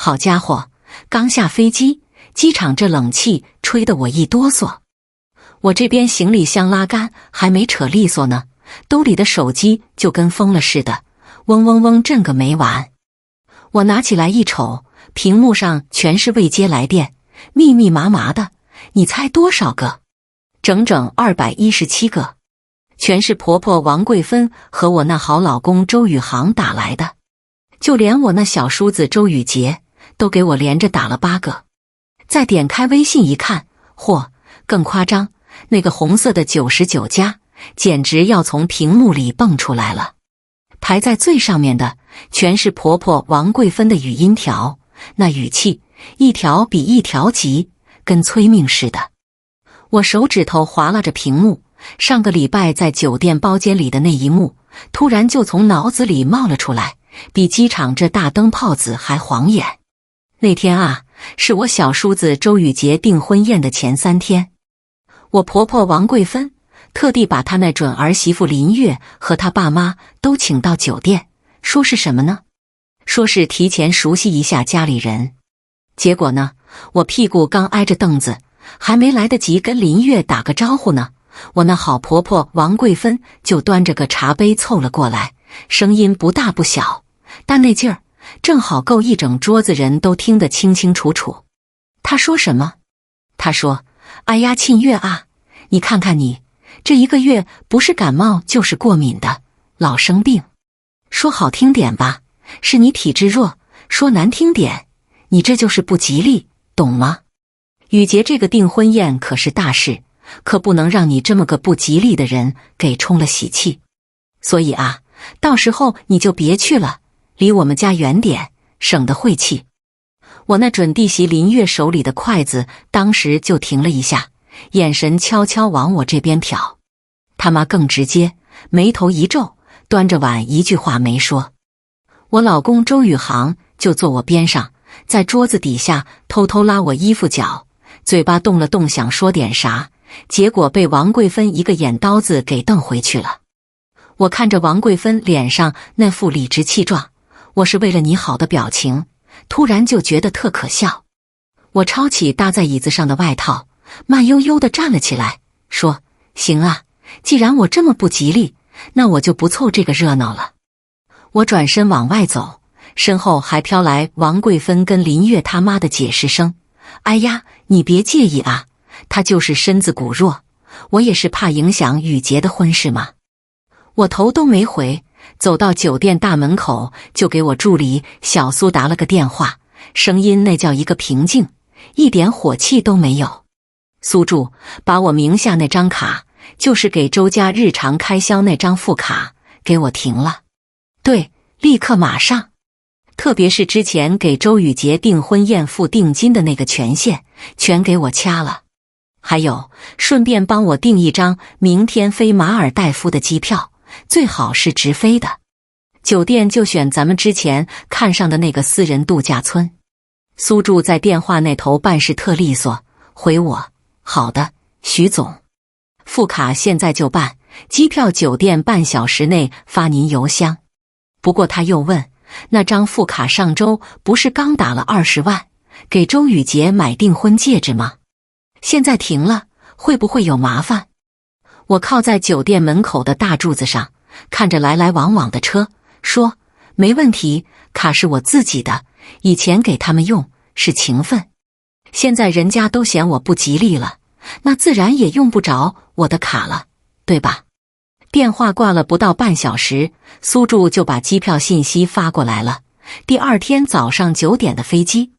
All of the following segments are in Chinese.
好家伙，刚下飞机，机场这冷气吹得我一哆嗦。我这边行李箱拉杆还没扯利索呢，兜里的手机就跟疯了似的，嗡嗡嗡震个没完。我拿起来一瞅，屏幕上全是未接来电，密密麻麻的，你猜多少个？整整217个，全是婆婆王桂芬和我那好老公周宇航打来的，就连我那小叔子周宇杰都给我连着打了8个。再点开微信一看，嚯，更夸张，那个红色的99加简直要从屏幕里蹦出来了。排在最上面的全是婆婆王桂芬的语音条，那语气一条比一条急，跟催命似的。我手指头划拉着屏幕，上个礼拜在酒店包间里的那一幕突然就从脑子里冒了出来，比机场这大灯泡子还晃眼。那天啊，是我小叔子周宇杰订婚宴的前3天，我婆婆王桂芬特地把她那准儿媳妇林月和她爸妈都请到酒店，说是什么呢？说是提前熟悉一下家里人。结果呢，我屁股刚挨着凳子，还没来得及跟林月打个招呼呢，我那好婆婆王桂芬就端着个茶杯凑了过来，声音不大不小，但那劲儿正好够一整桌子人都听得清清楚楚。她说什么？她说：哎呀，沁月啊，你看看你这1个月不是感冒就是过敏的，老生病。说好听点吧，是你体质弱；说难听点，你这就是不吉利，懂吗？宇杰这个订婚宴可是大事，可不能让你这么个不吉利的人给冲了喜气。所以啊，到时候你就别去了，离我们家远点，省得晦气。我那准弟媳林月手里的筷子当时就停了一下，眼神悄悄往我这边瞟。他妈更直接，眉头一皱，端着碗一句话没说。我老公周宇航就坐我边上，在桌子底下偷偷拉我衣服角，嘴巴动了动想说点啥，结果被王桂芬一个眼刀子给瞪回去了。我看着王桂芬脸上那副理直气壮我是为了你好的表情，突然就觉得特可笑。我抄起搭在椅子上的外套，慢悠悠地站了起来，说：行啊，既然我这么不吉利，那我就不凑这个热闹了。我转身往外走，身后还飘来王桂芬跟林月他妈的解释声：哎呀，你别介意啊，她就是身子骨弱，我也是怕影响宇杰的婚事嘛。我头都没回，走到酒店大门口就给我助理小苏打了个电话，声音那叫一个平静，一点火气都没有。苏助，把我名下那张卡，就是给周家日常开销那张副卡，给我停了。对，立刻马上。特别是之前给周宇杰订婚宴付定金的那个权限，全给我掐了。还有，顺便帮我订一张明天飞马尔代夫的机票，最好是直飞的。酒店就选咱们之前看上的那个私人度假村。苏助在电话那头办事特利索，回我：好的，徐总。副卡现在就办，机票酒店半小时内发您邮箱。不过他又问，那张副卡上周不是刚打了20万，给周宇杰买订婚戒指吗？现在停了，会不会有麻烦？我靠在酒店门口的大柱子上，看着来来往往的车，说：没问题，卡是我自己的，以前给他们用，是情分。现在人家都嫌我不吉利了，那自然也用不着我的卡了，对吧？电话挂了不到半小时，苏助就把机票信息发过来了。第2天早上9点的飞机。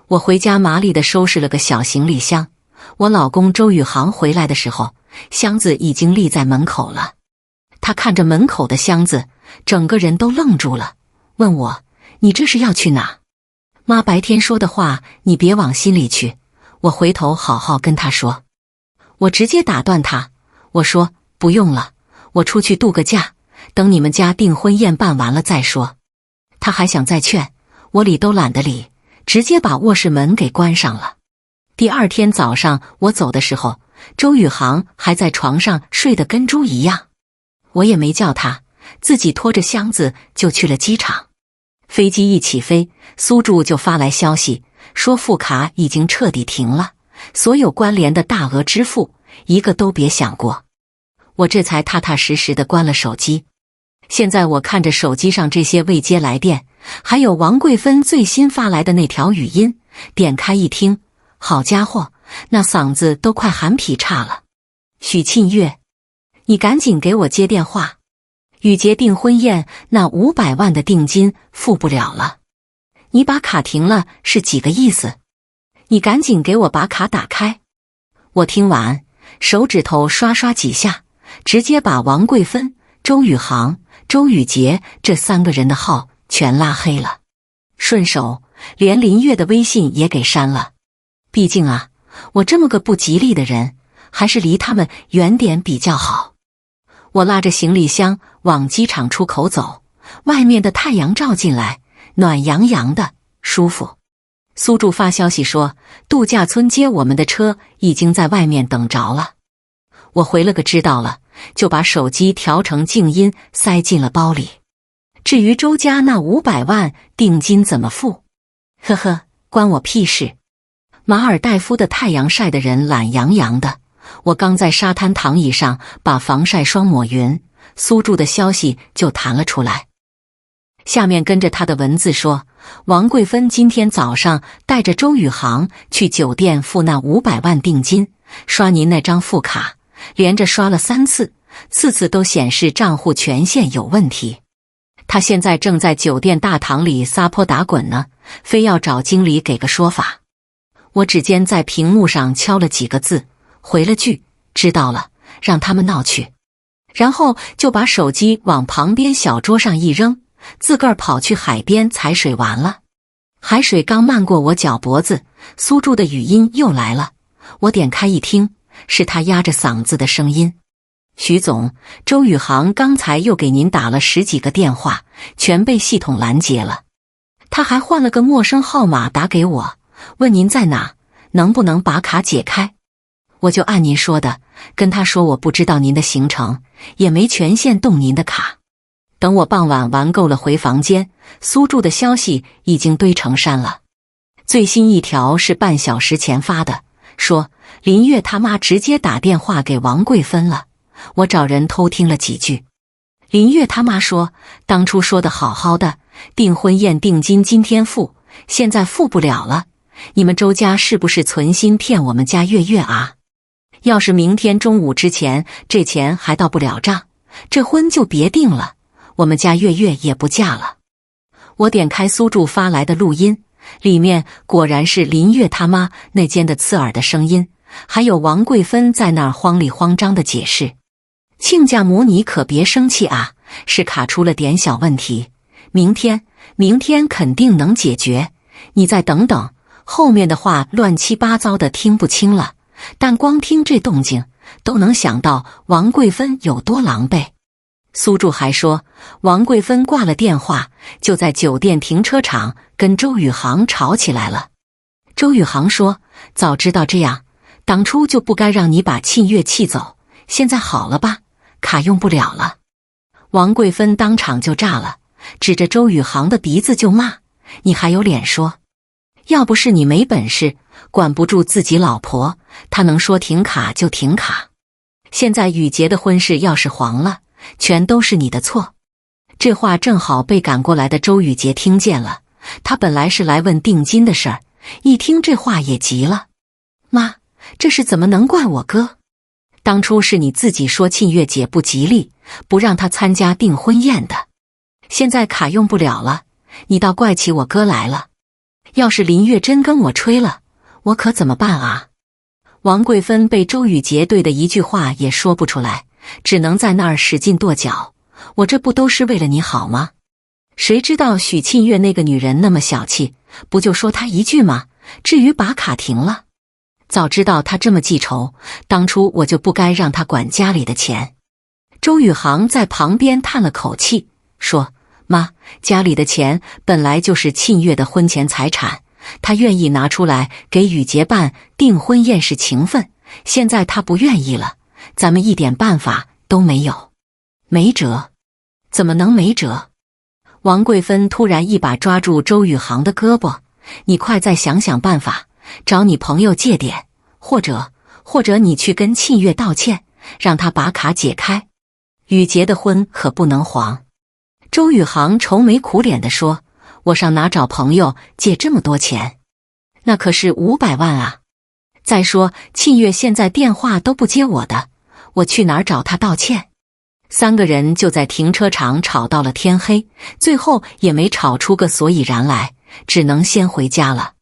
我回家麻利地收拾了个小行李箱。我老公周宇航回来的时候，箱子已经立在门口了。他看着门口的箱子，整个人都愣住了，问我：你这是要去哪？妈白天说的话你别往心里去，我回头好好跟他说。我直接打断他，我说：不用了，我出去度个假，等你们家订婚宴办完了再说。他还想再劝，我理都懒得理，直接把卧室门给关上了。第2天早上我走的时候，周宇航还在床上睡得跟猪一样，我也没叫他，自己拖着箱子就去了机场。飞机一起飞，苏柱就发来消息，说副卡已经彻底停了，所有关联的大额支付一个都别想过。我这才踏踏实实地关了手机。现在我看着手机上这些未接来电，还有王桂芬最新发来的那条语音，点开一听，好家伙，那嗓子都快喊劈叉了。许沁月，你赶紧给我接电话，宇杰订婚宴那500万的定金付不了了，你把卡停了是几个意思？你赶紧给我把卡打开。我听完，手指头刷刷几下，直接把王桂芬、周宇航、周宇杰这3个人的号全拉黑了，顺手连林月的微信也给删了。毕竟啊，我这么个不吉利的人，还是离他们远点比较好。我拉着行李箱往机场出口走，外面的太阳照进来，暖洋洋的，舒服。苏柱发消息说，度假村接我们的车已经在外面等着了。我回了个知道了，就把手机调成静音，塞进了包里。至于周家那500万定金怎么付，呵呵，关我屁事。马尔代夫的太阳晒得人懒洋洋的，我刚在沙滩躺椅上把防晒霜抹匀，苏柱的消息就弹了出来。下面跟着他的文字说，王桂芬今天早上带着周宇航去酒店付那500万定金，刷您那张副卡，连着刷了3次，次次都显示账户权限有问题。他现在正在酒店大堂里撒泼打滚呢，非要找经理给个说法。我指尖在屏幕上敲了几个字，回了句知道了，让他们闹去。然后就把手机往旁边小桌上一扔，自个儿跑去海边踩水玩了。海水刚漫过我脚脖子，苏柱的语音又来了。我点开一听，是他压着嗓子的声音。徐总，周宇航刚才又给您打了10几个电话，全被系统拦截了。他还换了个陌生号码打给我，问您在哪，能不能把卡解开。我就按您说的，跟他说我不知道您的行程，也没权限动您的卡。等我傍晚玩够了回房间，苏柱的消息已经堆成山了。最新一条是半小时前发的，说林月他妈直接打电话给王桂芬了。我找人偷听了几句，林月他妈说，当初说的好好的，订婚宴定金今天付，现在付不了了，你们周家是不是存心骗我们家月月啊？要是明天中午之前这钱还到不了账，这婚就别定了，我们家月月也不嫁了。我点开苏柱发来的录音，里面果然是林月他妈那间的刺耳的声音，还有王桂芬在那儿慌里慌张的解释。亲家母你可别生气啊，是卡出了点小问题，明天肯定能解决，你再等等。后面的话乱七八糟的听不清了，但光听这动静都能想到王桂芬有多狼狈。苏柱还说，王桂芬挂了电话，就在酒店停车场跟周宇航吵起来了。周宇航说，早知道这样，当初就不该让你把沁月气走，现在好了吧，卡用不了了。王桂芬当场就炸了，指着周宇航的鼻子就骂，你还有脸说？要不是你没本事，管不住自己老婆，他能说停卡就停卡。现在宇杰的婚事要是黄了，全都是你的错。这话正好被赶过来的周宇杰听见了，他本来是来问定金的事儿，一听这话也急了。妈，这事怎么能怪我哥？当初是你自己说沁月姐不吉利，不让她参加订婚宴的。现在卡用不了了，你倒怪起我哥来了。要是林月真跟我吹了，我可怎么办啊？王桂芬被周宇杰对的一句话也说不出来，只能在那儿使劲跺脚。我这不都是为了你好吗？谁知道许沁月那个女人那么小气，不就说她一句吗？至于把卡停了，早知道她这么记仇，当初我就不该让她管家里的钱。周宇航在旁边叹了口气，说，妈，家里的钱本来就是沁月的婚前财产，她愿意拿出来给宇杰办订婚宴是情分，现在她不愿意了，咱们一点办法都没有。没辙？怎么能没辙？王桂芬突然一把抓住周宇航的胳膊：“你快再想想办法，找你朋友借点，或者你去跟庆月道歉，让他把卡解开。宇杰的婚可不能黄。”周宇航愁眉苦脸地说：“我上哪找朋友借这么多钱？那可是500万啊！再说庆月现在电话都不接我的，我去哪儿找他道歉？”3个人就在停车场吵到了天黑，最后也没吵出个所以然来，只能先回家了。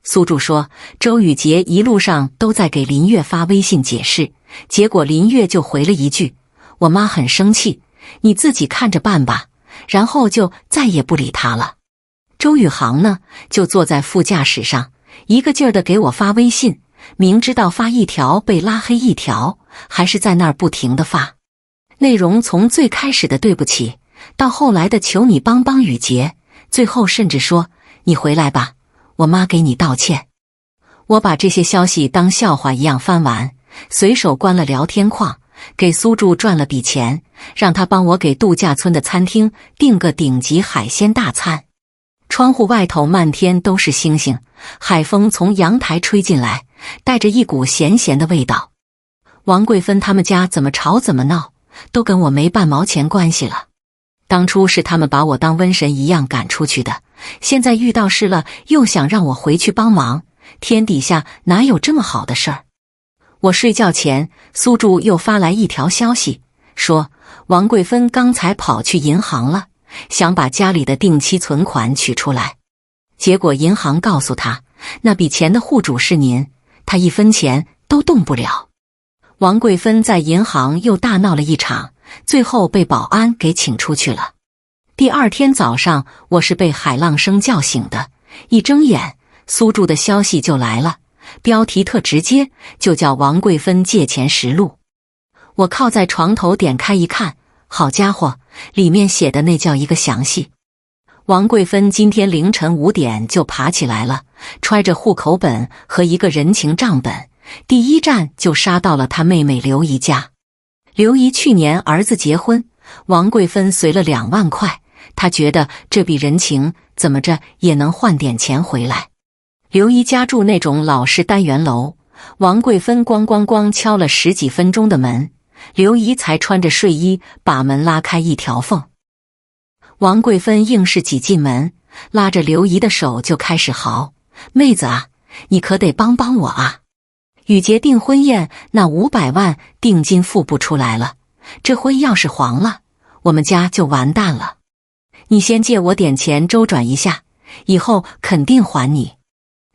苏柱说，周宇杰一路上都在给林月发微信解释，结果林月就回了一句：“我妈很生气，你自己看着办吧。”然后就再也不理他了。周宇航呢，就坐在副驾驶上，一个劲儿地给我发微信，明知道发一条被拉黑一条，还是在那儿不停地发。内容从最开始的对不起，到后来的求你帮帮宇杰，最后甚至说你回来吧，我妈给你道歉。我把这些消息当笑话一样翻完，随手关了聊天框，给苏柱赚了笔钱，让他帮我给度假村的餐厅订个顶级海鲜大餐。窗户外头漫天都是星星，海风从阳台吹进来，带着一股咸咸的味道。王桂芬他们家怎么吵怎么闹，都跟我没半毛钱关系了。当初是他们把我当瘟神一样赶出去的，现在遇到事了又想让我回去帮忙，天底下哪有这么好的事儿？我睡觉前，苏柱又发来一条消息，说王桂芬刚才跑去银行了，想把家里的定期存款取出来，结果银行告诉他，那笔钱的户主是您，他1分钱都动不了。王桂芬在银行又大闹了一场，最后被保安给请出去了。第2天早上，我是被海浪声叫醒的，一睁眼，苏柱的消息就来了，标题特直接，就叫王桂芬借钱实录。我靠在床头点开一看，好家伙，里面写的那叫一个详细。王桂芬今天凌晨5点就爬起来了，揣着户口本和一个人情账本，第一站就杀到了她妹妹刘姨家。刘姨去年儿子结婚，王桂芬随了2万块，她觉得这笔人情怎么着也能换点钱回来。刘姨家住那种老式单元楼，王桂芬咣咣咣敲了10几分钟的门，刘姨才穿着睡衣把门拉开一条缝。王桂芬硬是挤进门，拉着刘姨的手就开始嚎：“妹子啊，你可得帮帮我啊！宇杰订婚宴那500万定金付不出来了，这婚要是黄了，我们家就完蛋了。你先借我点钱周转一下，以后肯定还你。”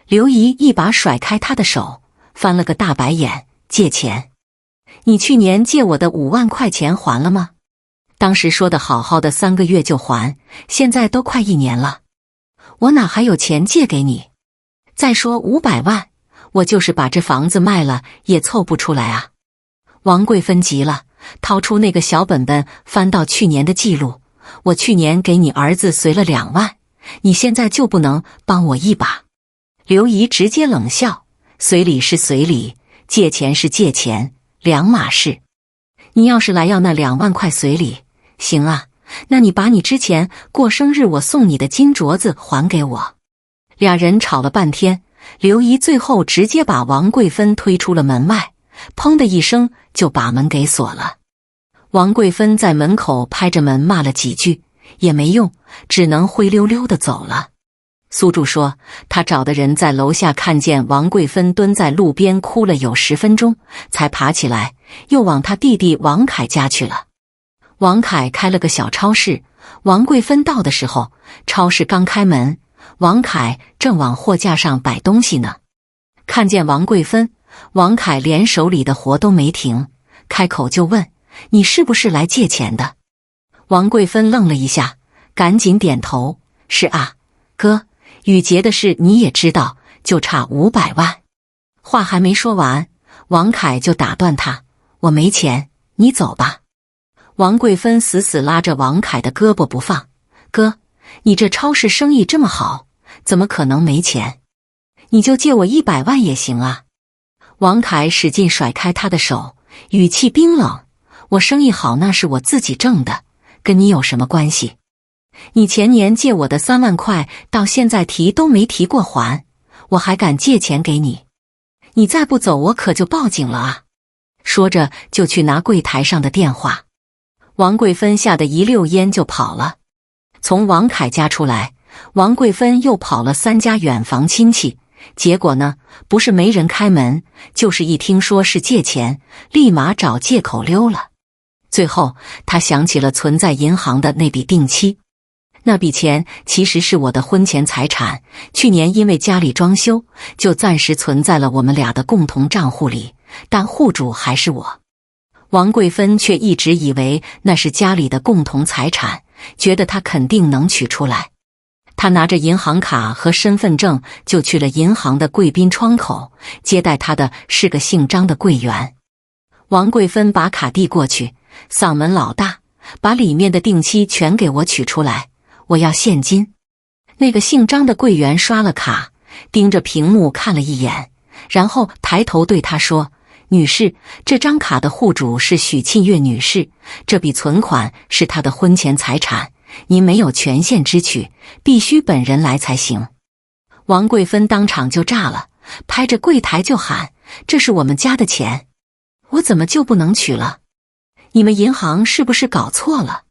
刘姨一把甩开他的手，翻了个大白眼：“借钱？你去年借我的5万块钱还了吗？当时说的好好的3个月就还，现在都快1年了，我哪还有钱借给你？再说500万，我就是把这房子卖了也凑不出来啊！”王桂芬急了，掏出那个小本本，翻到去年的记录：“我去年给你儿子随了2万，你现在就不能帮我一把？”刘姨直接冷笑：“随礼是随礼，借钱是借钱，两码事。你要是来要那2万块随礼，行啊，那你把你之前过生日我送你的金镯子还给我。”俩人吵了半天，刘姨最后直接把王桂芬推出了门外，砰的一声就把门给锁了。王桂芬在门口拍着门骂了几句，也没用，只能灰溜溜的走了。苏柱说，他找的人在楼下看见王桂芬蹲在路边哭了有10分钟，才爬起来，又往他弟弟王凯家去了。王凯开了个小超市，王桂芬到的时候，超市刚开门，王凯正往货架上摆东西呢。看见王桂芬，王凯连手里的活都没停，开口就问：“你是不是来借钱的？”王桂芬愣了一下，赶紧点头：“是啊，哥，宇杰的事你也知道，就差500万。”话还没说完，王凯就打断他：“我没钱，你走吧。”王桂芬死死拉着王凯的胳膊不放：“哥，你这超市生意这么好，怎么可能没钱？你就借我100万也行啊。”王凯使劲甩开他的手，语气冰冷：“我生意好那是我自己挣的，跟你有什么关系？你前年借我的3万块，到现在提都没提过还，我还敢借钱给你？你再不走，我可就报警了啊！说着就去拿柜台上的电话。王桂芬吓得一溜烟就跑了。从王凯家出来，王桂芬又跑了3家远房亲戚，结果呢，不是没人开门，就是一听说是借钱，立马找借口溜了。最后她想起了存在银行的那笔定期，那笔钱其实是我的婚前财产，去年因为家里装修，就暂时存在了我们俩的共同账户里，但户主还是我。王桂芬却一直以为那是家里的共同财产，觉得她肯定能取出来。她拿着银行卡和身份证就去了银行的贵宾窗口，接待她的是个姓张的柜员。王桂芬把卡递过去，嗓门老大，把里面的定期全给我取出来，我要现金。那个姓张的柜员刷了卡，盯着屏幕看了一眼，然后抬头对她说：女士，这张卡的户主是许沁月女士，这笔存款是她的婚前财产，您没有权限支取，必须本人来才行。王桂芬当场就炸了，拍着柜台就喊：这是我们家的钱，我怎么就不能取了？你们银行是不是搞错了？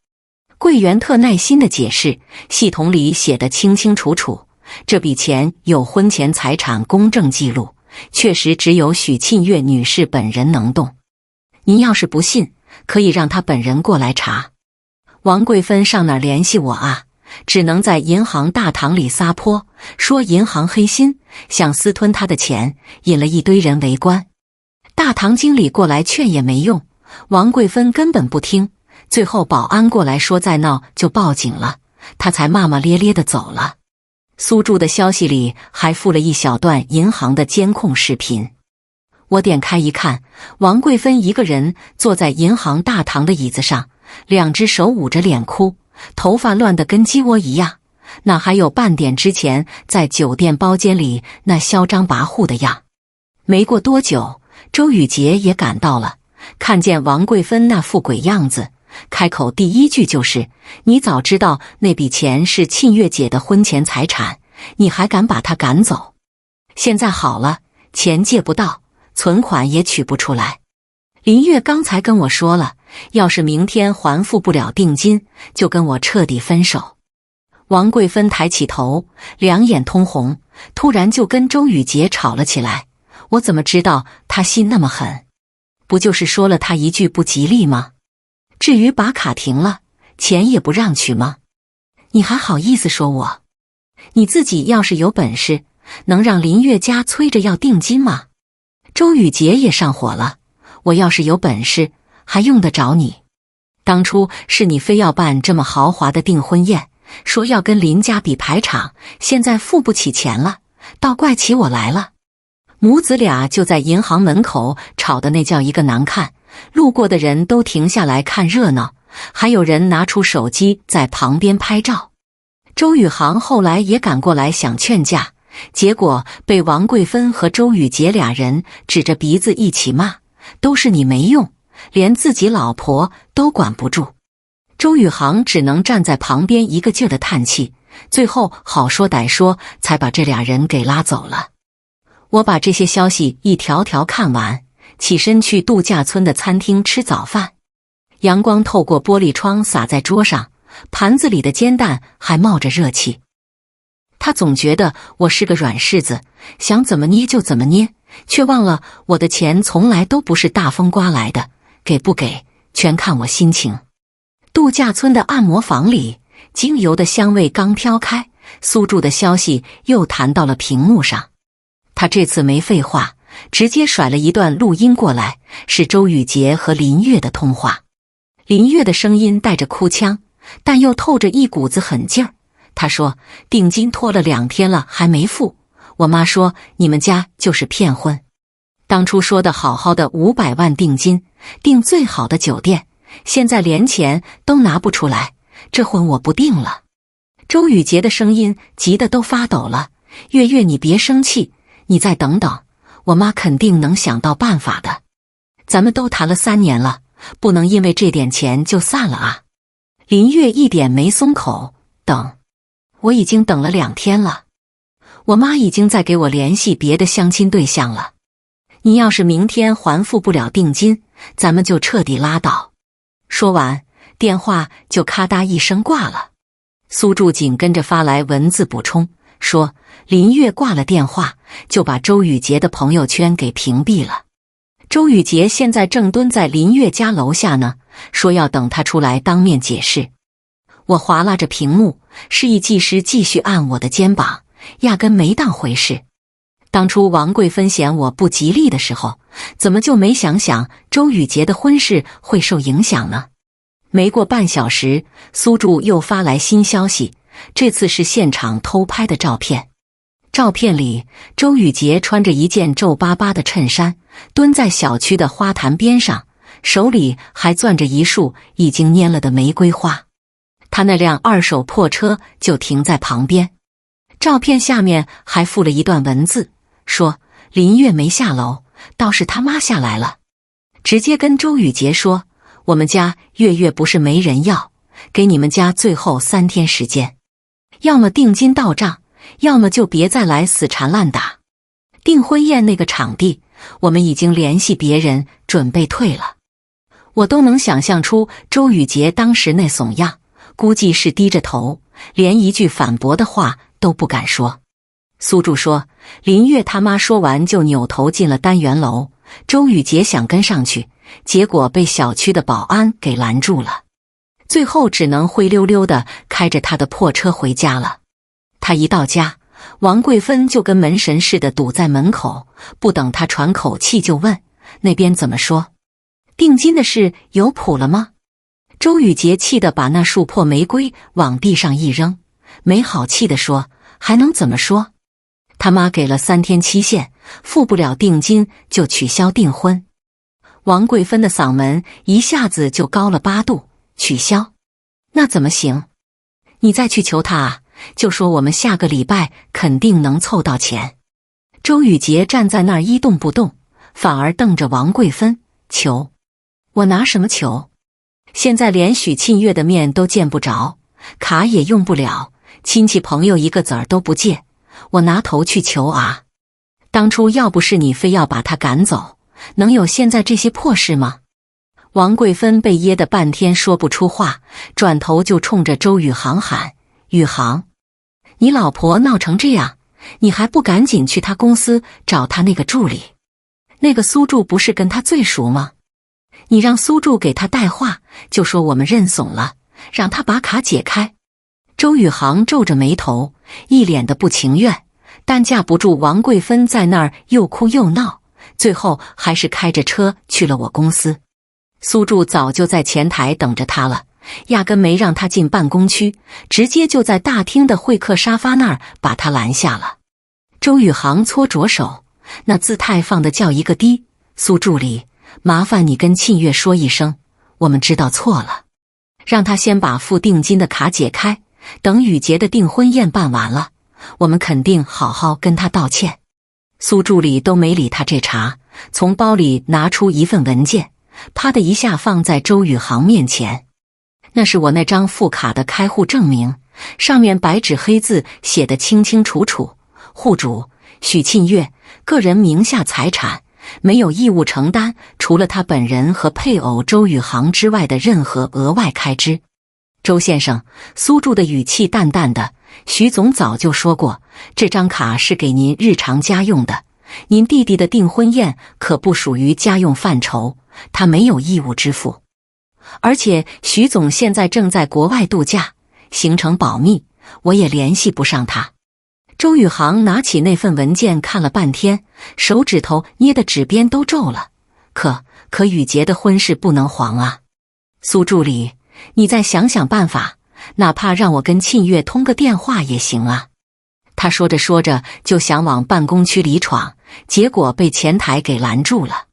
柜员特耐心地解释，系统里写得清清楚楚，这笔钱有婚前财产公证记录，确实只有许沁月女士本人能动。您要是不信，可以让她本人过来查。王桂芬上哪儿联系我啊？只能在银行大堂里撒泼，说银行黑心，想私吞她的钱，引了一堆人围观。大堂经理过来劝也没用，王桂芬根本不听，最后保安过来说再闹就报警了，她才骂骂咧咧地走了。苏柱的消息里还附了一小段银行的监控视频。我点开一看，王桂芬一个人坐在银行大堂的椅子上，2只手捂着脸哭，头发乱得跟鸡窝一样，哪还有半点之前在酒店包间里那嚣张跋扈的样。没过多久，周宇杰也赶到了，看见王桂芬那副鬼样子，开口第一句就是：你早知道那笔钱是沁月姐的婚前财产，你还敢把她赶走？现在好了，钱借不到，存款也取不出来。林月刚才跟我说了，要是明天还付不了定金，就跟我彻底分手。王桂芬抬起头，2眼通红，突然就跟周宇杰吵了起来。我怎么知道他心那么狠？不就是说了他一句不吉利吗？至于把卡停了，钱也不让取吗？你还好意思说我？你自己要是有本事，能让林月家催着要定金吗？周宇杰也上火了，我要是有本事，还用得着你？当初是你非要办这么豪华的订婚宴，说要跟林家比排场，现在付不起钱了，倒怪起我来了。母子俩就在银行门口吵得那叫一个难看，路过的人都停下来看热闹，还有人拿出手机在旁边拍照。周宇航后来也赶过来想劝架，结果被王桂芬和周宇杰俩人指着鼻子一起骂，都是你没用，连自己老婆都管不住。周宇航只能站在旁边一个劲儿的叹气，最后好说歹说才把这俩人给拉走了。我把这些消息一条条看完，起身去度假村的餐厅吃早饭。阳光透过玻璃窗洒在桌上，盘子里的煎蛋还冒着热气。他总觉得我是个软柿子，想怎么捏就怎么捏，却忘了我的钱从来都不是大风刮来的，给不给全看我心情。度假村的按摩房里，精油的香味刚飘开，苏柱的消息又弹到了屏幕上。他这次没废话，直接甩了一段录音过来，是周宇杰和林月的通话。林月的声音带着哭腔，但又透着一股子狠劲儿。他说定金拖了2天了还没付，我妈说你们家就是骗婚。当初说的好好的500万定金，订最好的酒店，现在连钱都拿不出来，这婚我不定了。周宇杰的声音急得都发抖了，月月你别生气，你再等等，我妈肯定能想到办法的。咱们都谈了3年了，不能因为这点钱就散了啊。林月一点没松口，等，我已经等了2天了。我妈已经在给我联系别的相亲对象了。你要是明天还付不了定金，咱们就彻底拉倒。说完，电话就咔嗒一声挂了。苏柱紧跟着发来文字补充，说林月挂了电话，就把周宇杰的朋友圈给屏蔽了。周宇杰现在正蹲在林月家楼下呢，说要等他出来当面解释。我划拉着屏幕，示意技师继续按我的肩膀，压根没当回事。当初王桂芬嫌我不吉利的时候，怎么就没想想周宇杰的婚事会受影响呢？没过半小时，苏柱又发来新消息，这次是现场偷拍的照片。照片里，周宇杰穿着一件皱巴巴的衬衫，蹲在小区的花坛边上，手里还攥着一束已经蔫了的玫瑰花。他那辆2手破车就停在旁边。照片下面还附了一段文字，说林月没下楼，倒是他妈下来了。直接跟周宇杰说，我们家月月不是没人要，给你们家最后3天时间，要么定金到账，要么就别再来死缠烂打。订婚宴那个场地，我们已经联系别人准备退了。我都能想象出周宇杰当时那怂样，估计是低着头，连一句反驳的话都不敢说。苏柱说，林月他妈说完就扭头进了单元楼，周宇杰想跟上去，结果被小区的保安给拦住了，最后只能灰溜溜地开着他的破车回家了。他一到家，王桂芬就跟门神似的堵在门口，不等他喘口气就问，那边怎么说？定金的事有谱了吗？周宇杰气得把那束破玫瑰往地上一扔，没好气地说，还能怎么说？他妈给了3天期限，付不了定金就取消订婚。王桂芬的嗓门一下子就高了8度，取消？那怎么行？你再去求他啊，就说我们下个礼拜肯定能凑到钱。周宇杰站在那儿一动不动，反而瞪着王桂芬，求？我拿什么求？现在连许沁月的面都见不着，卡也用不了，亲戚朋友一个子儿都不借，我拿头去求啊？当初要不是你非要把他赶走，能有现在这些破事吗？王桂芬被噎得半天说不出话，转头就冲着周宇航喊，宇航，你老婆闹成这样，你还不赶紧去他公司找他那个助理？那个苏柱不是跟他最熟吗？你让苏柱给他带话，就说我们认怂了，让他把卡解开。周宇航皱着眉头，一脸的不情愿，但架不住王桂芬在那儿又哭又闹，最后还是开着车去了我公司。苏柱早就在前台等着他了，压根没让他进办公区，直接就在大厅的会客沙发那儿把他拦下了。周宇航搓着手，那姿态放得叫一个低，苏助理，麻烦你跟沁月说一声，我们知道错了，让他先把付定金的卡解开，等宇杰的订婚宴办完了，我们肯定好好跟他道歉。苏助理都没理他这茬，从包里拿出一份文件，啪的一下放在周宇航面前。那是我那张副卡的开户证明，上面白纸黑字写得清清楚楚，户主许沁月，个人名下财产没有义务承担除了他本人和配偶周宇航之外的任何额外开支。周先生，苏柱的语气淡淡的，徐总早就说过，这张卡是给您日常家用的，您弟弟的订婚宴可不属于家用范畴，他没有义务支付。而且徐总现在正在国外度假，行程保密，我也联系不上他。周宇航拿起那份文件看了半天，手指头捏的指边都皱了。可宇杰的婚事不能黄啊！苏助理，你再想想办法，哪怕让我跟沁月通个电话也行啊。他说着说着就想往办公区里闯，结果被前台给拦住了。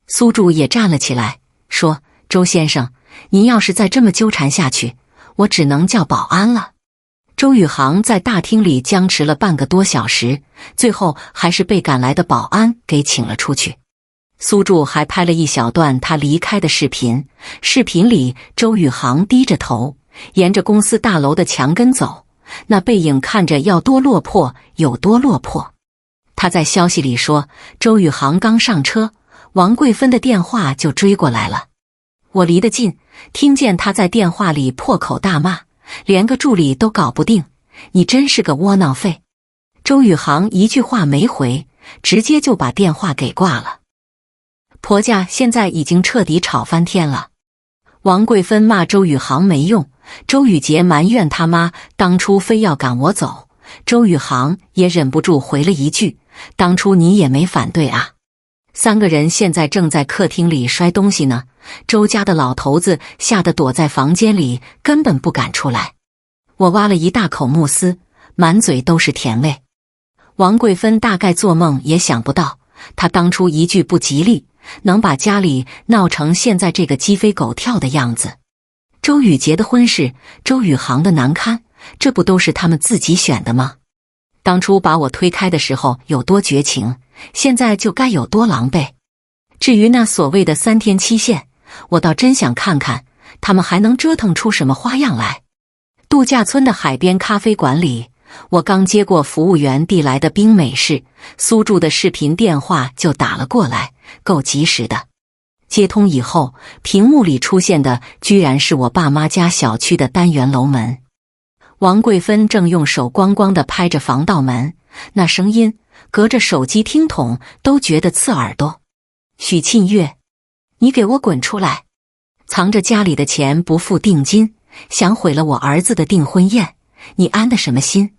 苏柱也站了起来，说，周先生，您要是再这么纠缠下去，我只能叫保安了。周宇航在大厅里僵持了半个多小时，最后还是被赶来的保安给请了出去。苏柱还拍了一小段他离开的视频，视频里周宇航低着头，沿着公司大楼的墙根走，那背影看着要多落魄有多落魄。他在消息里说，周宇航刚上车，王桂芬的电话就追过来了。我离得近，听见他在电话里破口大骂，连个助理都搞不定，你真是个窝囊废。周宇航一句话没回，直接就把电话给挂了。婆家现在已经彻底吵翻天了。王桂芬骂周宇航没用，周宇杰埋怨他妈当初非要赶我走，周宇航也忍不住回了一句，当初你也没反对啊。三个人现在正在客厅里摔东西呢，周家的老头子吓得躲在房间里，根本不敢出来。我挖了一大口慕斯，满嘴都是甜味。王桂芬大概做梦也想不到，她当初一句不吉利，能把家里闹成现在这个鸡飞狗跳的样子。周宇杰的婚事，周宇航的难堪，这不都是他们自己选的吗？当初把我推开的时候有多绝情，现在就该有多狼狈。至于那所谓的3天期限，我倒真想看看他们还能折腾出什么花样来。度假村的海边咖啡馆里，我刚接过服务员递来的冰美式，苏柱的视频电话就打了过来，够及时的。接通以后，屏幕里出现的居然是我爸妈家小区的单元楼门。王桂芬正用手咣咣地拍着防盗门，那声音隔着手机听筒都觉得刺耳朵。许沁月，你给我滚出来！藏着家里的钱不付定金，想毁了我儿子的订婚宴，你安的什么心？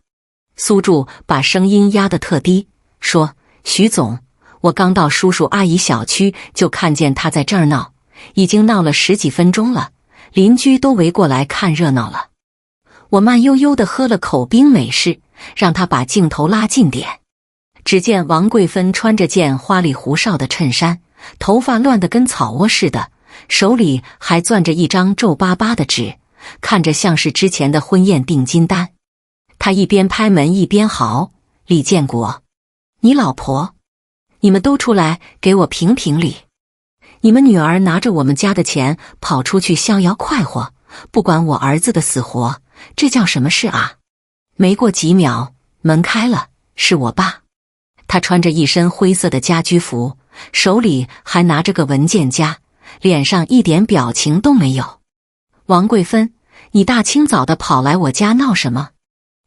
苏柱把声音压得特低，说：许总，我刚到叔叔阿姨小区就看见他在这儿闹，已经闹了10几分钟了，邻居都围过来看热闹了。我慢悠悠地喝了口冰美式，让他把镜头拉近点。只见王桂芬穿着件花里胡哨的衬衫，头发乱得跟草窝似的，手里还攥着一张皱巴巴的纸，看着像是之前的婚宴订金单。他一边拍门一边嚎：李建国，你老婆，你们都出来给我评评理！你们女儿拿着我们家的钱跑出去逍遥快活，不管我儿子的死活，这叫什么事啊？没过几秒，门开了，是我爸。他穿着一身灰色的家居服，手里还拿着个文件夹，脸上一点表情都没有。王桂芬，你大清早的跑来我家闹什么？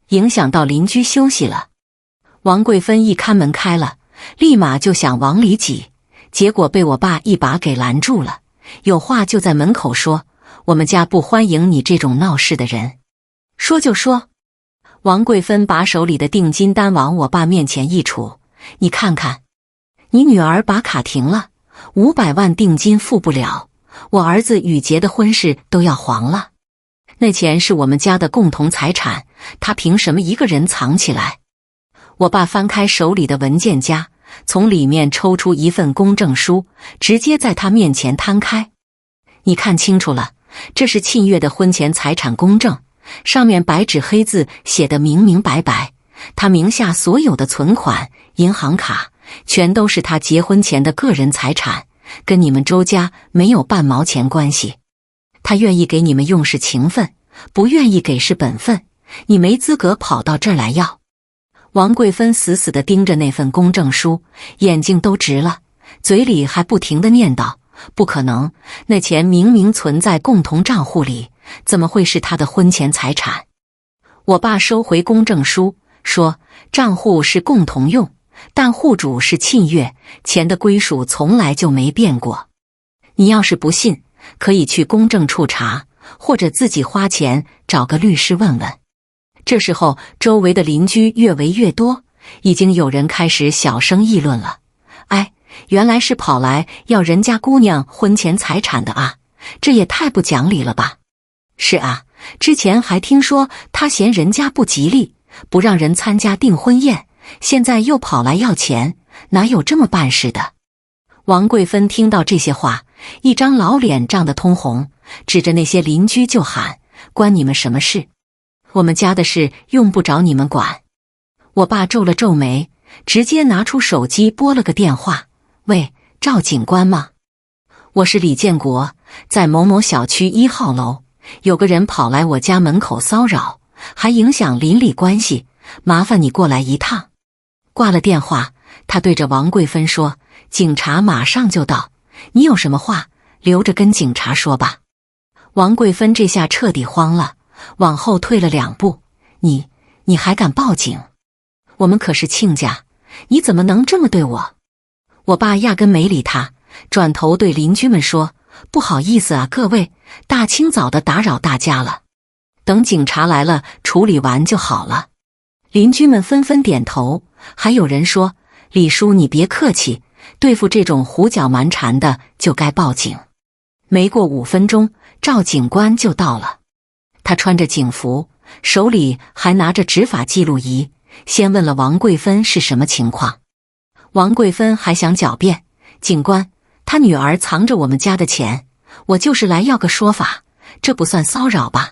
影响到邻居休息了。王桂芬一看门开了，立马就想往里挤，结果被我爸一把给拦住了。有话就在门口说，我们家不欢迎你这种闹事的人。说就说。王桂芬把手里的定金单往我爸面前一杵，你看看，你女儿把卡停了，500万定金付不了，我儿子宇杰的婚事都要黄了。那钱是我们家的共同财产，他凭什么一个人藏起来？我爸翻开手里的文件夹，从里面抽出一份公证书，直接在他面前摊开。你看清楚了，这是沁月的婚前财产公证，上面白纸黑字写得明明白白，他名下所有的存款、银行卡，全都是他结婚前的个人财产，跟你们周家没有半毛钱关系。他愿意给你们用是情分，不愿意给是本分，你没资格跑到这儿来要。王桂芬死死地盯着那份公证书，眼睛都直了，嘴里还不停地念叨，不可能，那钱明明存在共同账户里，怎么会是他的婚前财产？我爸收回公证书，说账户是共同用，但户主是沁月，钱的归属从来就没变过。你要是不信，可以去公证处查，或者自己花钱找个律师问问。这时候周围的邻居越围越多，已经有人开始小声议论了。哎，原来是跑来要人家姑娘婚前财产的啊，这也太不讲理了吧。是啊，之前还听说他嫌人家不吉利，不让人参加订婚宴，现在又跑来要钱，哪有这么办事的？王桂芬听到这些话，一张老脸涨得通红，指着那些邻居就喊，关你们什么事？我们家的事用不着你们管。我爸皱了皱眉，直接拿出手机拨了个电话，喂，赵警官吗？我是李建国，在某某小区1号楼，有个人跑来我家门口骚扰，还影响邻里关系，麻烦你过来一趟。”挂了电话，他对着王桂芬说：“警察马上就到，你有什么话留着跟警察说吧。”王桂芬这下彻底慌了，往后退了2步：“你还敢报警？我们可是亲家，你怎么能这么对我？”我爸压根没理他，转头对邻居们说：“不好意思啊，各位，大清早的打扰大家了，等警察来了处理完就好了。”邻居们纷纷点头，还有人说：“李叔你别客气，对付这种胡搅蛮缠的就该报警。”没过5分钟，赵警官就到了。他穿着警服，手里还拿着执法记录仪，先问了王桂芬是什么情况。王桂芬还想狡辩：“警官，他女儿藏着我们家的钱，我就是来要个说法，这不算骚扰吧？”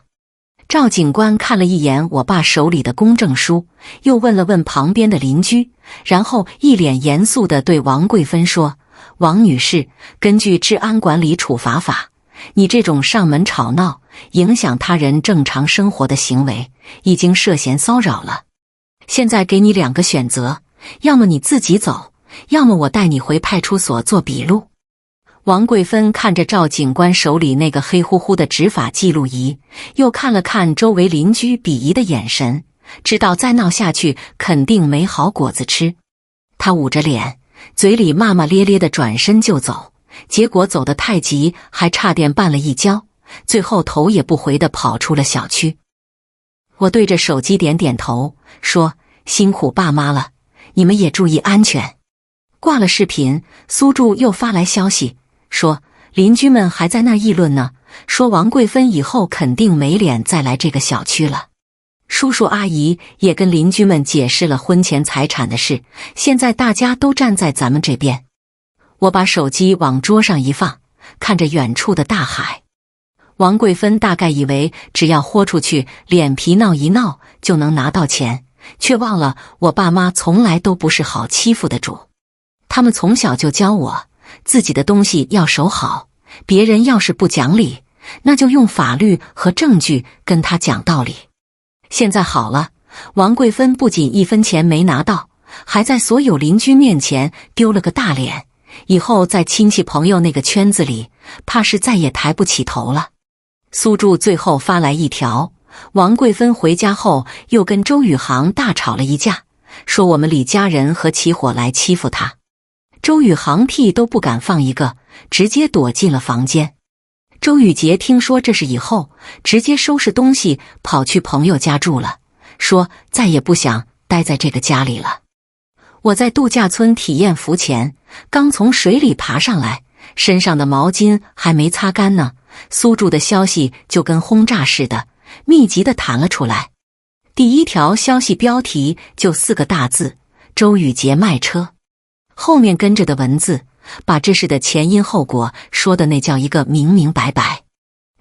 赵警官看了一眼我爸手里的公证书，又问了问旁边的邻居，然后一脸严肃地对王桂芬说：“王女士，根据治安管理处罚法，你这种上门吵闹，影响他人正常生活的行为，已经涉嫌骚扰了。现在给你2个选择，要么你自己走，要么我带你回派出所做笔录。”王桂芬看着赵警官手里那个黑乎乎的执法记录仪，又看了看周围邻居鄙夷的眼神，知道再闹下去肯定没好果子吃。她捂着脸，嘴里骂骂咧咧的转身就走，结果走得太急，还差点绊了一跤，最后头也不回地跑出了小区。我对着手机点点头，说：“辛苦爸妈了，你们也注意安全。”挂了视频，苏柱又发来消息说，邻居们还在那儿议论呢，说王桂芬以后肯定没脸再来这个小区了。叔叔阿姨也跟邻居们解释了婚前财产的事，现在大家都站在咱们这边。我把手机往桌上一放，看着远处的大海。王桂芬大概以为只要豁出去，脸皮闹一闹就能拿到钱，却忘了我爸妈从来都不是好欺负的主。他们从小就教我，自己的东西要守好，别人要是不讲理，那就用法律和证据跟他讲道理。现在好了，王桂芬不仅1分钱没拿到，还在所有邻居面前丢了个大脸，以后在亲戚朋友那个圈子里，怕是再也抬不起头了。苏柱最后发来一条：王桂芬回家后又跟周宇航大吵了一架，说我们李家人合起伙来欺负他。周宇航屁都不敢放一个，直接躲进了房间。周宇杰听说这事以后，直接收拾东西跑去朋友家住了，说再也不想待在这个家里了。我在度假村体验浮潜，刚从水里爬上来，身上的毛巾还没擦干呢，苏柱的消息就跟轰炸似的，密集地弹了出来。第一条消息标题就4个大字：周宇杰卖车。后面跟着的文字把这事的前因后果说的那叫一个明明白白。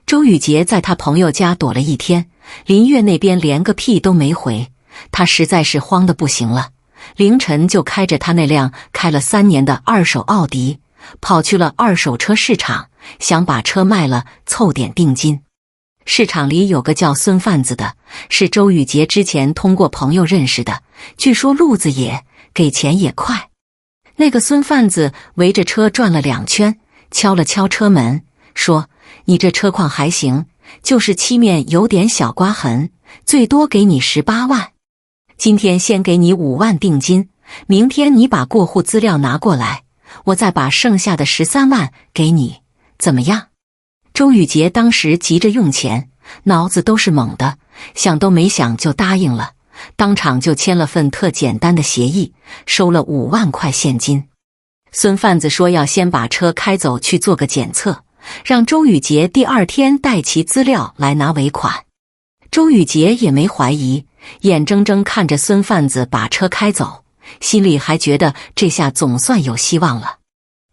周宇杰在他朋友家躲了1天，林月那边连个屁都没回，他实在是慌得不行了，凌晨就开着他那辆开了3年的2手奥迪，跑去了二手车市场，想把车卖了凑点定金。市场里有个叫孙贩子的，是周宇杰之前通过朋友认识的，据说路子野，给钱也快。那个孙贩子围着车转了2圈，敲了敲车门，说：“你这车况还行，就是漆面有点小刮痕，最多给你18万。今天先给你5万定金，明天你把过户资料拿过来，我再把剩下的13万给你，怎么样？”周宇杰当时急着用钱，脑子都是懵的，想都没想就答应了。当场就签了份特简单的协议，收了5万块现金。孙贩子说要先把车开走去做个检测，让周宇杰第2天带齐资料来拿尾款。周宇杰也没怀疑，眼睁睁看着孙贩子把车开走，心里还觉得这下总算有希望了。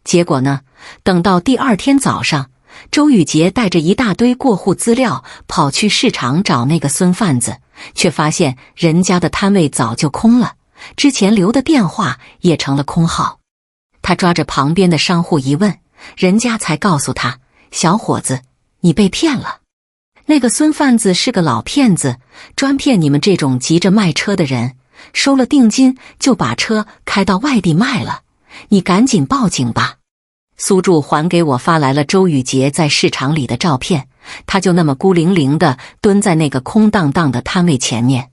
结果呢，等到第2天早上，周宇杰带着一大堆过户资料跑去市场找那个孙贩子，却发现人家的摊位早就空了，之前留的电话也成了空号。他抓着旁边的商户一问，人家才告诉他：“小伙子，你被骗了。那个孙贩子是个老骗子，专骗你们这种急着卖车的人，收了定金就把车开到外地卖了。你赶紧报警吧。”苏柱还给我发来了周宇杰在市场里的照片，他就那么孤零零地蹲在那个空荡荡的摊位前面。